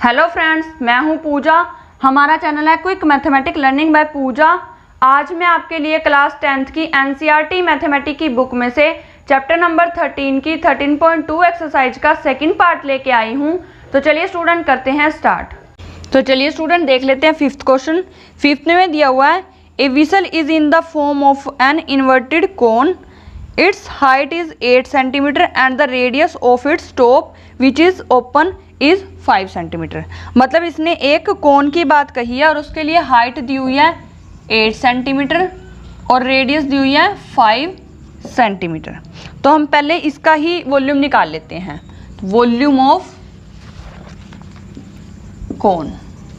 Hello friends, मैं हूं पूजा। हमारा चैनल है क्विक मैथमेटिक लर्निंग बाय पूजा। आज मैं आपके लिए क्लास 10th की एनसीईआरटी मैथमेटिक्स की बुक में से चैप्टर नंबर 13 की 13.2 एक्सरसाइज का सेकंड पार्ट लेके आई हूं। तो चलिए स्टूडेंट करते हैं स्टार्ट। तो चलिए स्टूडेंट देख लेते हैं फिफ्थ क्वेश्चन। फिफ्थ में दिया हुआ है a whistle is in the form of an inverted cone. Its height is 8 centimetre and the radius of its top which is open is 5 centimetre. मतलब इसने एक कोन की बात कही है और उसके लिए हाइट दी हुई है 8 सेंटीमीटर और रेडियस दी हुई है 5 सेंटीमीटर। तो हम पहले इसका ही वॉल्यूम निकाल लेते हैं। वॉल्यूम ऑफ कोन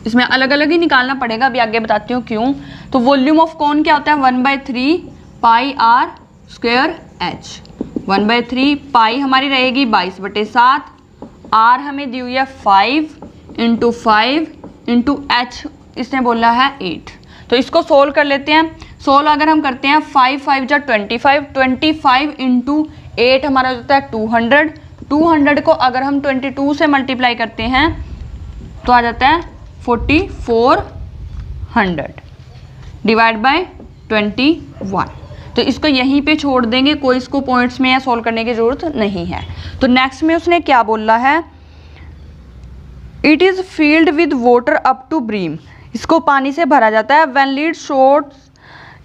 इसमें अलग अलग ही निकालना पड़ेगा, अभी आगे बताती हूँ क्यों। तो वॉल्यूम ऑफ कोन क्या होता है 1/3 पाई आर स्क्वायर एच। 1/3 पाई हमारी रहेगी 22/7, आर हमें दी हुई है 5 × 5 × एच इसने बोला है 8। तो इसको सोल्व कर लेते हैं। सोल्व अगर हम करते हैं 5 5 जा 25, 25 × 8 हमारा होता है 200। 200 को अगर हम 22 से मल्टीप्लाई करते हैं तो आ जाता है 4400 डिवाइड बाय 21। तो इसको यहीं पे छोड़ देंगे, कोई इसको पॉइंट्स में या सोल्व करने की जरूरत नहीं है। तो नेक्स्ट में उसने क्या बोला है, it is filled with water up to brim. इसको पानी से भरा जाता है। When lead shots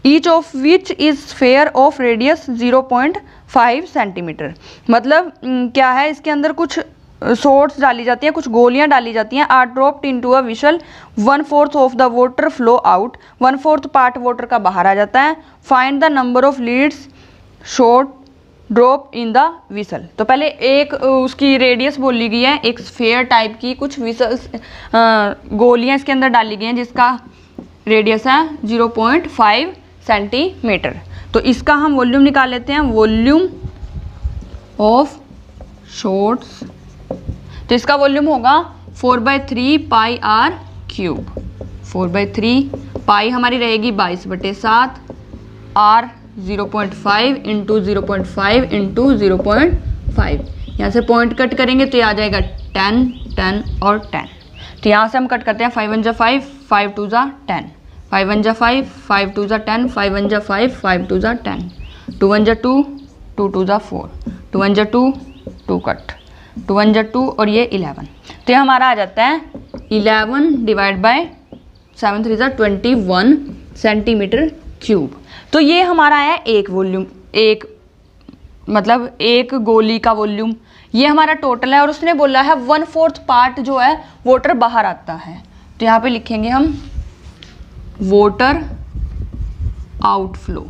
each of which is sphere of radius 0.5 centimetre. मतलब क्या है, इसके अंदर कुछ शॉर्ट्स डाली जाती हैं, कुछ गोलियां डाली जाती हैं। Are dropped into a vessel 1/4 of the water flow out. 1/4 part water का बाहर आ जाता है। Find the number of leads shot drop in the vessel. तो पहले एक उसकी रेडियस बोली गई है, एक स्फेयर टाइप की कुछ विसल गोलियां इसके अंदर डाली गई हैं जिसका रेडियस है 0.5 सेंटीमीटर। तो इसका हम वॉल्यूम निकाल लेते हैं। वॉल्यूम ऑफ शॉर्ट्स, तो इसका वॉल्यूम होगा 4/3 पाई आर क्यूब। 4/3 पाई हमारी रहेगी 22/7, आर 0.5 × 0.5 × 0.5। यहाँ से पॉइंट कट करेंगे तो ये आ जाएगा 10 10 और 10। तो यहाँ से हम कट करते हैं 5 1 जा 5, 5 2 जा 10, 5 1 जा 5, 5 2 जा 10, 5 1 जा 5, 5 2 जा 10, 2 1 जा 2, 2 2 जा 4, 2 1 जा 2, 2 कट, 2 1 जा 2 और ये 11। तो ये हमारा आ जाता है 11 डिवाइड बाय 7 3 जा 21 सेंटीमीटर क्यूब। तो ये हमारा है एक वॉल्यूम, एक मतलब एक गोली का वॉल्यूम। ये हमारा टोटल है और उसने बोला है 1/4 पार्ट जो है वाटर बाहर आता है। तो यहाँ पे लिखेंगे हम वाटर आउटफ्लो।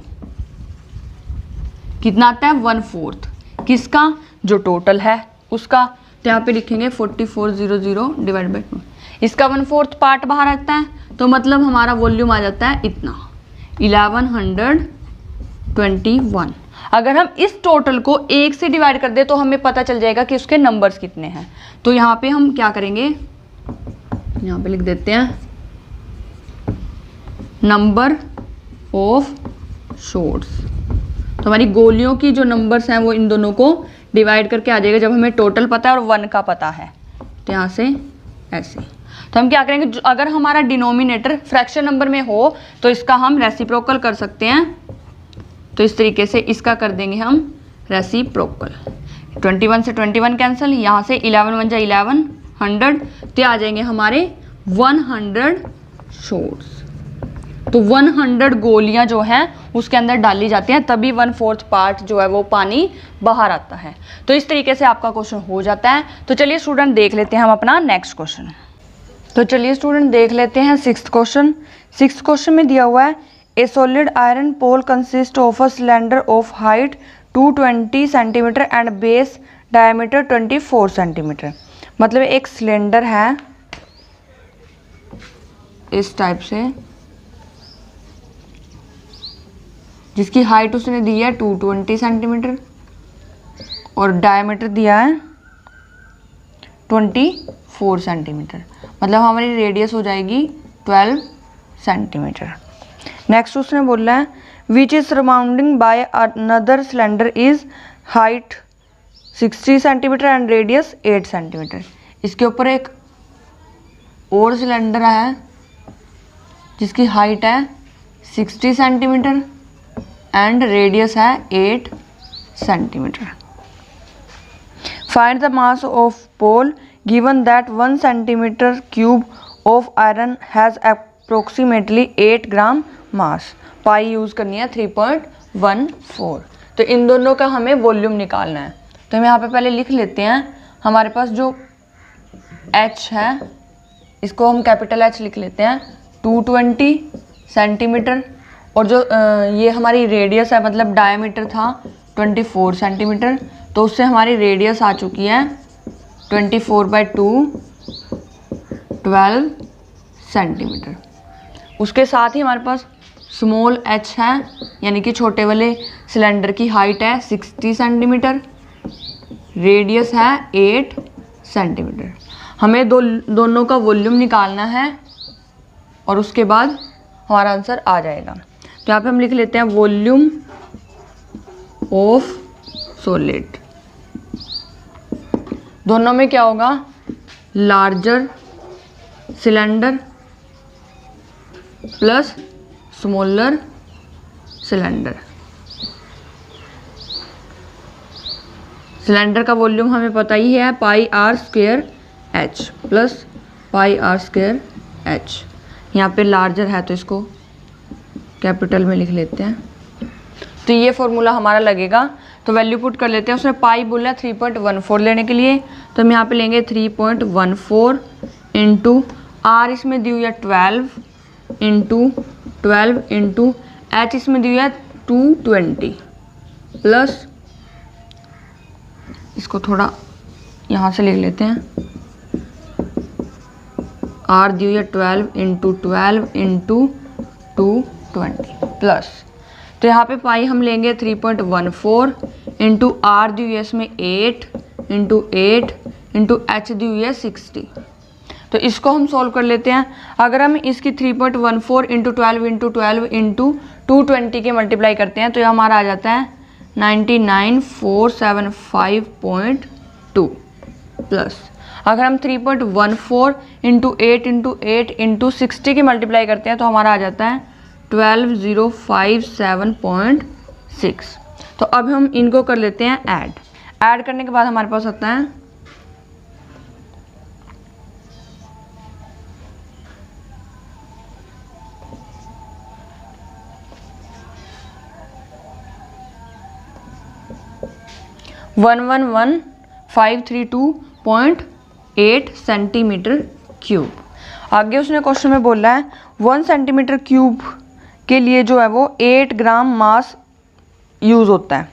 कितना आता है 1/4 किसका, जो टोटल है उसका। तो यहाँ पे लिखेंगे 4400 डिवाइड बाई 2। इसका 1/4 पार्ट बाहर आता है तो मतलब हमारा वॉल्यूम आ जाता है इतना 1121। अगर हम इस टोटल को 1 से डिवाइड कर दे तो हमें पता चल जाएगा कि उसके नंबर्स कितने हैं। तो यहाँ पे हम क्या करेंगे, यहाँ पे लिख देते हैं नंबर ऑफ शॉट्स। तो हमारी गोलियों की जो नंबर्स हैं वो इन दोनों को डिवाइड करके आ जाएगा जब हमें टोटल पता है और 1 का पता है। तो यहाँ से ऐसे तो हम क्या करेंगे, अगर हमारा डिनोमिनेटर फ्रैक्शन नंबर में हो तो इसका हम रेसिप्रोकल कर सकते हैं। तो इस तरीके से इसका कर देंगे हम रेसिप्रोकल। 21 से 21 कैंसिल, यहाँ से 11 1 जा 11 100। तो आ जाएंगे हमारे 100 शॉट्स। तो 100 गोलियां जो हैं उसके अंदर डाली जाती हैं, तभी 1/4 पार्ट जो है वो पानी बाहर आता है। तो इस तरीके से आपका क्वेश्चन हो जाता है। तो चलिए स्टूडेंट देख लेते हैं हम अपना नेक्स्ट क्वेश्चन। तो चलिए स्टूडेंट देख लेते हैं सिक्स्थ क्वेश्चन। सिक्स्थ क्वेश्चन में दिया हुआ है a solid iron pole consist of a cylinder of height 220 centimetre and base diameter 24 centimetre. मतलब एक सिलेंडर है इस टाइप से जिसकी हाइट उसने दी है 220 सेंटीमीटर और डायमीटर दिया है 24 सेंटीमीटर। मतलब हमारी रेडियस हो जाएगी 12 सेंटीमीटर। नेक्स्ट उसने बोला है which is surrounding by another cylinder is height 60 centimetre and radius 8 centimetre. इसके ऊपर एक और सिलेंडर है जिसकी हाइट है 60 सेंटीमीटर एंड रेडियस है 8 centimetre. Find the mass of pole given that 1 centimetre cube of iron has approximately 8 gram mass. Pi use करनी है 3.14। तो इन दोनों का हमें वॉल्यूम निकालना है। तो हम यहाँ पे पहले लिख लेते हैं। हमारे पास जो H है इसको हम कैपिटल H लिख लेते हैं 220 सेंटीमीटर, और जो ये हमारी रेडियस है मतलब डायमीटर था 24 सेंटीमीटर, तो उससे हमारी रेडियस आ चुकी है 24/2 12 सेंटीमीटर। उसके साथ ही हमारे पास स्मॉल h है, यानी कि छोटे वाले सिलेंडर की हाइट है 60 सेंटीमीटर, रेडियस है 8 सेंटीमीटर। हमें दोनों का वॉल्यूम निकालना है और उसके बाद हमारा आंसर आ जाएगा। तो यहाँ पे हम लिख लेते हैं वॉल्यूम ऑफ सॉलिड। दोनों में क्या होगा, larger cylinder plus smaller cylinder. Cylinder का वॉल्यूम हमें पता ही है πr² H plus πr² H। यहाँ पे लार्जर है तो इसको कैपिटल में लिख लेते हैं। तो ये फॉर्मूला हमारा लगेगा। तो वैल्यू पुट कर लेते हैं। उसने पाई बोला है 3.14 लेने के लिए, तो हम यहाँ पे लेंगे 3.14 इंटू R इसमें दी हुई है 12 इंटू H इसमें दी हुई है 220 प्लस, इसको थोड़ा यहाँ से लिख लेते हैं, R दी हुई है 12 इंटू 220 प्लस, तो यहाँ पे पाई हम लेंगे 3.14 इंटू R दी हुई है इसमें 8 इंटू H दी हुई है 60। तो इसको हम सॉल्व कर लेते हैं। अगर हम इसकी 3.14 इंटू 12 इंटू 220 के मल्टीप्लाई करते हैं तो ये हमारा आ जाता है 99475.2 प्लस, अगर हम 3.14 इंटू 8 इंटू 60 की मल्टीप्लाई करते हैं तो हमारा आ जाता है 12057.6। तो अब हम इनको कर लेते हैं ऐड करने के बाद हमारे पास आता है 111,532.8 सेंटीमीटर क्यूब। आगे उसने क्वेश्चन में बोला है 1 सेंटीमीटर क्यूब के लिए जो है वो 8 ग्राम मास यूज़ होता है।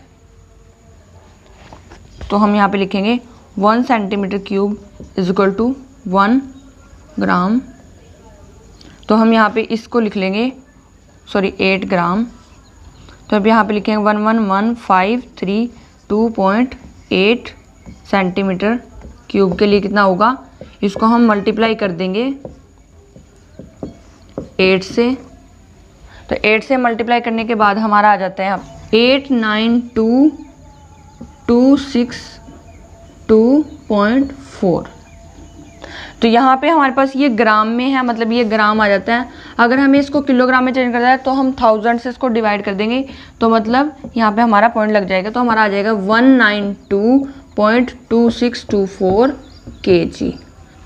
तो हम यहाँ पे लिखेंगे 1 centimetre cube is equal to 1 gram. तो हम यहाँ पे इसको लिख लेंगे 8 ग्राम। तो अब यहाँ पे लिखेंगे 111,532.8 सेंटीमीटर क्यूब के लिए कितना होगा, इसको हम मल्टीप्लाई कर देंगे 8 से। तो 8 से मल्टीप्लाई करने के बाद हमारा आ जाता है 892,262.4। तो यहाँ पे हमारे पास ये ग्राम में है, मतलब ये ग्राम आ जाता है। अगर हमें इसको किलोग्राम में चेंज करना है तो हम 1000 से इसको डिवाइड कर देंगे, तो मतलब यहाँ पे हमारा पॉइंट लग जाएगा। तो हमारा आ जाएगा 192.2624 kg।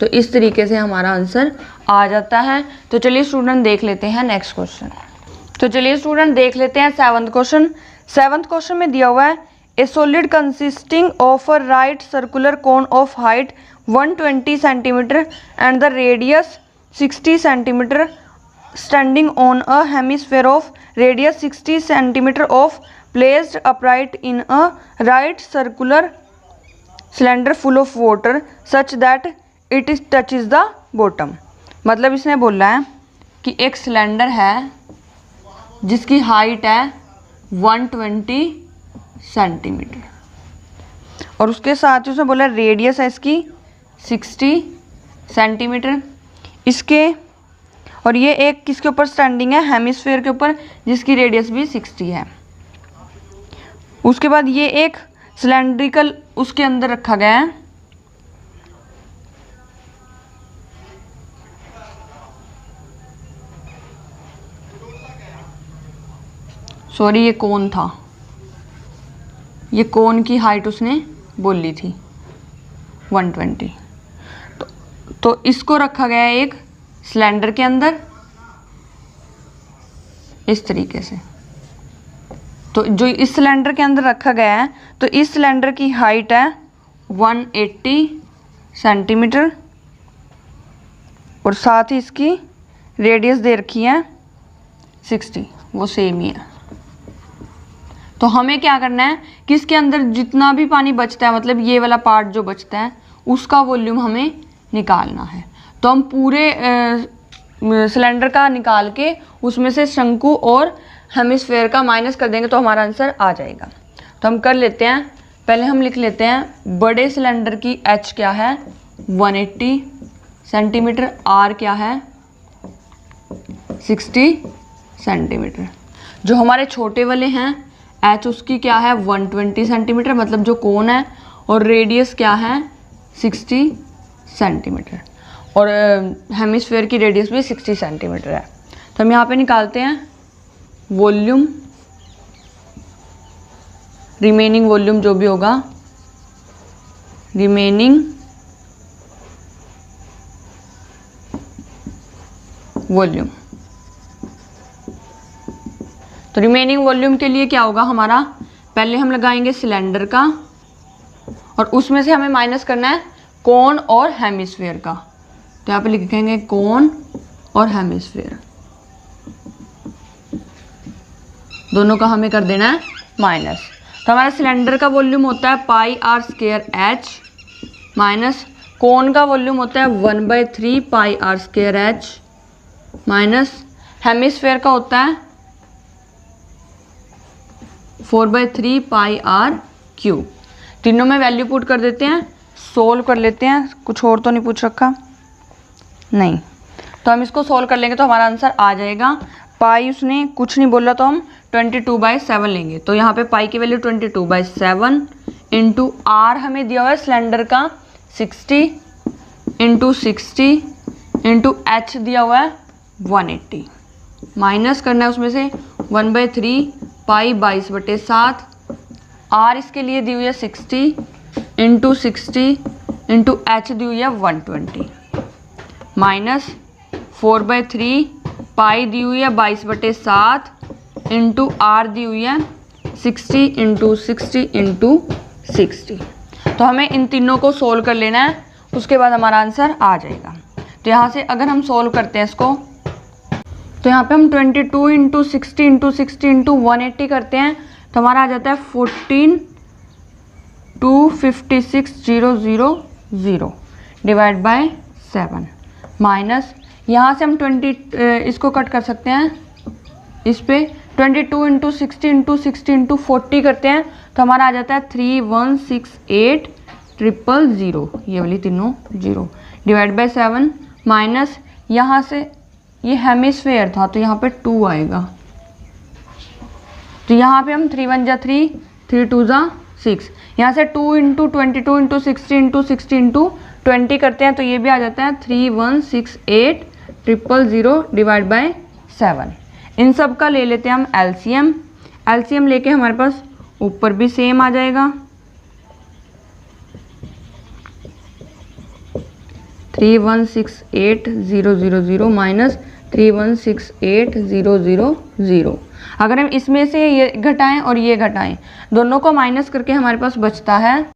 तो इस तरीके से हमारा आंसर आ जाता है। तो चलिए स्टूडेंट देख लेते हैं नेक्स्ट क्वेश्चन। तो चलिए स्टूडेंट देख लेते हैं 7th क्वेश्चन। 7th क्वेश्चन में दिया हुआ है a solid consisting of a right circular cone of height 120 centimetre and the radius 60 centimetre standing on a hemisphere of radius 60 centimetre of placed upright in a right circular cylinder full of water such that it is touches the bottom. मतलब इसने बोला है कि एक cylinder है जिसकी height है 120 centimetre और उसके साथ ही उसने बोला रेडियस है इसकी 60 सेंटीमीटर इसके, और ये एक किसके ऊपर स्टैंडिंग है, हेमिस्फेयर के ऊपर, जिसकी रेडियस भी 60 है। उसके बाद ये एक सिलेंड्रिकल उसके अंदर रखा गया है सॉरी ये कोन था, ये कोन की हाइट उसने बोली थी 120। तो इसको रखा गया है एक सिलेंडर के अंदर इस तरीके से। तो जो इस सिलेंडर के अंदर रखा गया है, तो इस सिलेंडर की हाइट है 180 सेंटीमीटर और साथ ही इसकी रेडियस दे रखी है 60, वो सेम ही है। तो हमें क्या करना है कि इसके अंदर जितना भी पानी बचता है, मतलब ये वाला पार्ट जो बचता है, उसका वॉल्यूम हमें निकालना है। तो हम पूरे सिलेंडर का निकाल के उसमें से शंकु और हेमिस्फेयर का माइनस कर देंगे तो हमारा आंसर आ जाएगा। तो हम कर लेते हैं, पहले हम लिख लेते हैं बड़े सिलेंडर की एच क्या है 180 सेंटीमीटर, आर क्या है 60 सेंटीमीटर। जो हमारे छोटे वाले हैं एच उसकी क्या है 120 सेंटीमीटर, मतलब जो कोन है, और रेडियस क्या है 60 सेंटीमीटर, और हेमिस्फेयर की रेडियस भी 60 सेंटीमीटर है। तो हम यहाँ पे निकालते हैं वॉल्यूम, रिमेनिंग वॉल्यूम जो भी होगा, रिमेनिंग वॉल्यूम। तो रिमेनिंग वॉल्यूम के लिए क्या होगा हमारा, पहले हम लगाएंगे सिलेंडर का और उसमें से हमें माइनस करना है कोन और हेमिस्फेयर का। तो यहाँ पे लिखेंगे कोन और हेमिस्फेयर, दोनों का हमें कर देना है माइनस। तो हमारा सिलेंडर का वॉल्यूम होता है pi r square h, minus cone का वॉल्यूम होता है 1/3 pi r square h, minus hemisphere का होता है 4/3 पाई आर क्यूब। तीनों में वैल्यू पुट कर देते हैं, सोल्व कर लेते हैं। कुछ और तो नहीं पूछ रखा, नहीं। तो हम इसको सोल्व कर लेंगे तो हमारा आंसर आ जाएगा। पाई उसने कुछ नहीं बोला तो हम 22/7 लेंगे। तो यहाँ पे पाई की वैल्यू 22/7 इंटू आर हमें दिया हुआ है सिलेंडर का 60 इंटू 60 इंटू एच दिया हुआ है 180, माइनस करना है उसमें से 1/3 पाई 22/7, आर इसके लिए दी हुई है 60 इंटू 60 इंटू एच दी हुई है 120, माइनस 4/3 पाई दी हुई है 22/7 इंटू आर दी हुई है 60 इंटू 60 इंटू 60। तो हमें इन तीनों को सोल्व कर लेना है, उसके बाद हमारा आंसर आ जाएगा। तो यहाँ से अगर हम सोल्व करते हैं इसको, तो यहाँ पे हम 22 इंटू 60 इंटू 60 इंटू 180 करते हैं तो हमारा आ जाता है 14,256,000 डिवाइड बाय 7, माइनस यहाँ से हम 20 इसको कट कर सकते हैं, इस पे 22 इंटू 60 इंटू 60 इंटू 40 करते हैं तो हमारा आ जाता है 3168,000, ये वाली तीनों जीरो, डिवाइड बाय 7, माइनस यहाँ से ये हेमिस्फेयर था तो यहाँ पे 2 आएगा। तो यहाँ पे हम 3 1 जा 3, 3 2 जा 6, यहाँ से 2 इंटू 22 इंटू 60 इंटू 60 इंटू 20 करते हैं तो ये भी आ जाता है 3168,000 डिवाइड बाय 7। इन सब का ले लेते हैं हम एलसीएम। एलसीएम लेके हमारे पास ऊपर भी सेम आ जाएगा 3168,000 माइनस 3168,000। अगर हम इसमें से ये घटाएं और ये घटाएं, दोनों को माइनस करके हमारे पास बचता है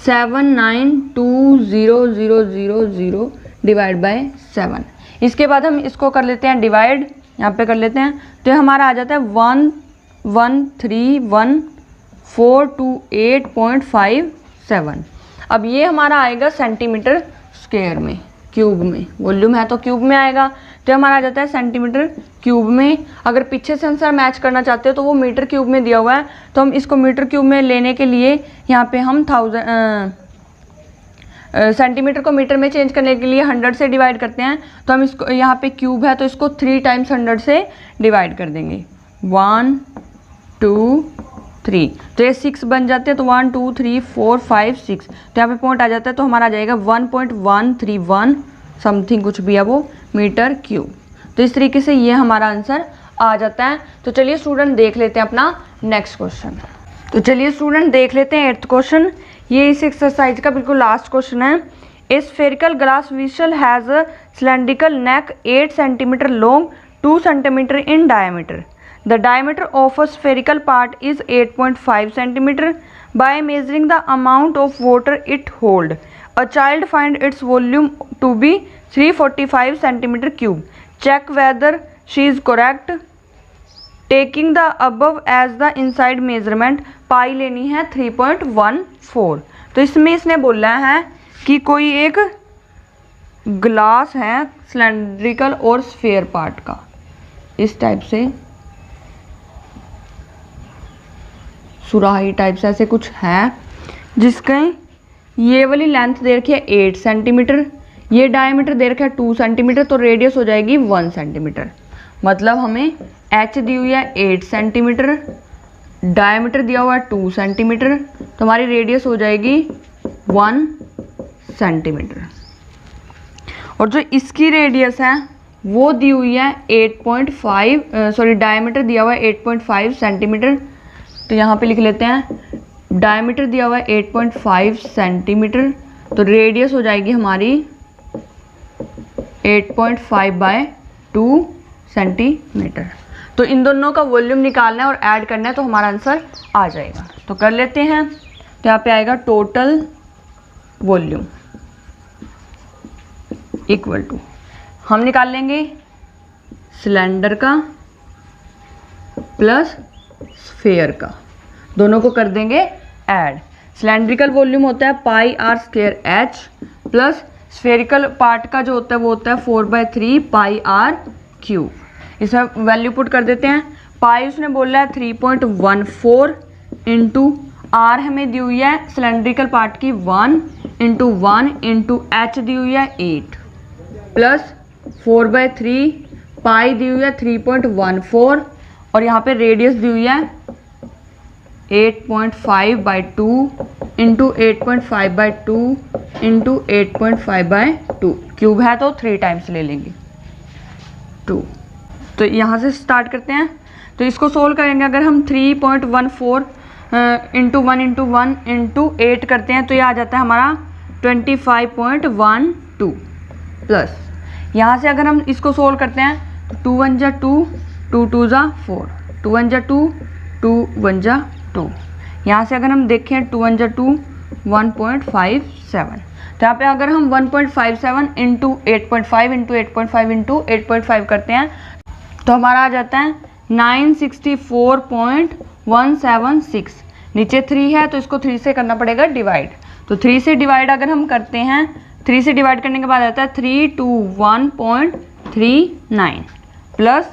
792,000 डिवाइड बाय 7। इसके बाद हम इसको कर लेते हैं डिवाइड, यहाँ पे कर लेते हैं तो हमारा आ जाता है 1131428.57। अब ये हमारा आएगा सेंटीमीटर स्क्वायर में, क्यूब में, वॉल्यूम है तो क्यूब में आएगा, तो हमारा आ जाता है सेंटीमीटर क्यूब में। अगर पीछे से आंसर मैच करना चाहते हो तो वो मीटर क्यूब में दिया हुआ है, तो हम इसको मीटर क्यूब में लेने के लिए यहाँ पे हम सेंटीमीटर को मीटर में चेंज करने के लिए 100 से डिवाइड करते हैं। तो हम इसको, यहाँ पे क्यूब है तो इसको 3 टाइम्स 100 से डिवाइड कर देंगे, 1 2 3, तो ये 6 बन जाते हैं, तो 1 2 3 4 5 6, तो यहाँ पे पॉइंट आ जाता है, तो हमारा आ जाएगा 1.131 समथिंग कुछ भी है वो मीटर क्यूब। तो इस तरीके से ये हमारा आंसर आ जाता है। तो चलिए स्टूडेंट देख लेते हैं अपना नेक्स्ट क्वेश्चन। तो चलिए स्टूडेंट देख लेते हैं 8th क्वेश्चन। ये इस एक्सरसाइज का बिल्कुल लास्ट क्वेश्चन है। ए spherical glass vessel has a cylindrical neck 8 centimetre long 2 centimetre in diameter. The diameter of a spherical part is 8.5 centimeter. By measuring the amount of water it hold, a child find its volume to be 345 centimeter cube. Check whether she is correct. Taking the above as the inside measurement, पाई लेनी है 3.14। तो इसमें इसने बोला है कि कोई एक ग्लास है सिलेंड्रिकल और स्फेयर पार्ट का, इस टाइप से सुराही टाइप से ऐसे कुछ है, जिसका ये वाली लेंथ दे रखी है 8 सेंटीमीटर, ये डायमीटर दे रखा है 2 सेंटीमीटर, तो रेडियस हो जाएगी 1 सेंटीमीटर। मतलब हमें एच दी हुई है 8 सेंटीमीटर, डायमीटर दिया हुआ है 2 सेंटीमीटर, तो हमारी रेडियस हो जाएगी 1 सेंटीमीटर। और जो इसकी रेडियस है वो दी हुई है 8.5 डायमीटर दिया हुआ है 8.5 सेंटीमीटर। तो यहाँ पे लिख लेते हैं डायमीटर दिया हुआ है 8.5 सेंटीमीटर, तो रेडियस हो जाएगी हमारी 8.5/2 सेंटीमीटर। तो इन दोनों का वॉल्यूम निकालना है और ऐड करना है, तो हमारा आंसर आ जाएगा। तो कर लेते हैं। तो यहाँ पे आएगा टोटल वॉल्यूम इक्वल टू, हम निकाल लेंगे सिलेंडर का प्लस स्फेयर का, दोनों को कर देंगे ऐड। सिलेंड्रिकल वॉल्यूम होता है πr² प्लस स्फेरिकल पार्ट का जो होता है वो होता है 4/3 πr³। इसमें वैल्यू पुट कर देते हैं। पाई उसने बोला है 3.14 इंटू आर हमें दी हुई है सिलेंड्रिकल पार्ट की 1 इंटू 1 इंटू एच दी हुई है 8 प्लस 4/3 पाई दी हुई है 3.14 और यहाँ पे रेडियस दी हुई है 8.5/2 इंटू 8.5/2 इंटू 8.5/2। क्यूब है तो 3 टाइम्स ले लेंगे 2। तो यहाँ से स्टार्ट करते हैं। तो इसको सोल्व करेंगे। अगर हम 3.14 इंटू 1 इंटू 1 इंटू 8 करते हैं तो ये आ जाता है हमारा 25.12 प्लस यहाँ से अगर हम इसको सोल्व करते हैं तो 2 1 जा 2 2 2 जा 4 2 1 जा 2 2 1 जा 2। यहाँ से अगर हम देखें 2 1 जा 2 1.57। तो यहाँ पे अगर हम 1.57 इंटू 8.5 इंटू 8.5 इंटू 8.5 करते हैं तो हमारा आ जाता है 964.176। नीचे 3 है तो इसको 3 से करना पड़ेगा डिवाइड। तो 3 से डिवाइड अगर हम करते हैं 3 से डिवाइड करने के बाद आता है 321.39 प्लस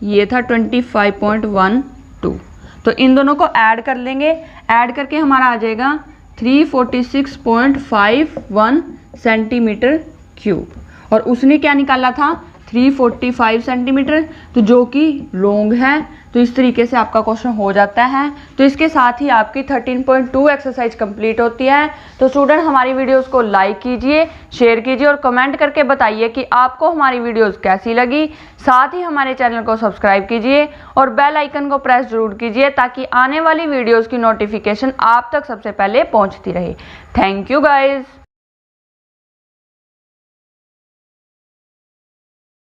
ये था 25.12। तो इन दोनों को ऐड कर लेंगे। ऐड करके हमारा आ जाएगा 346.51 सेंटीमीटर क्यूब। और उसने क्या निकाला था 345 सेंटीमीटर, तो जो कि लॉन्ग है। तो इस तरीके से आपका क्वेश्चन हो जाता है। तो इसके साथ ही आपकी 13.2 एक्सरसाइज कंप्लीट होती है। तो स्टूडेंट हमारी वीडियोस को लाइक कीजिए, शेयर कीजिए और कमेंट करके बताइए कि आपको हमारी वीडियोस कैसी लगी। साथ ही हमारे चैनल को सब्सक्राइब कीजिए और बेल आइकन को प्रेस जरूर कीजिए ताकि आने वाली वीडियोज़ की नोटिफिकेशन आप तक सबसे पहले पहुँचती रहे। Thank you guys.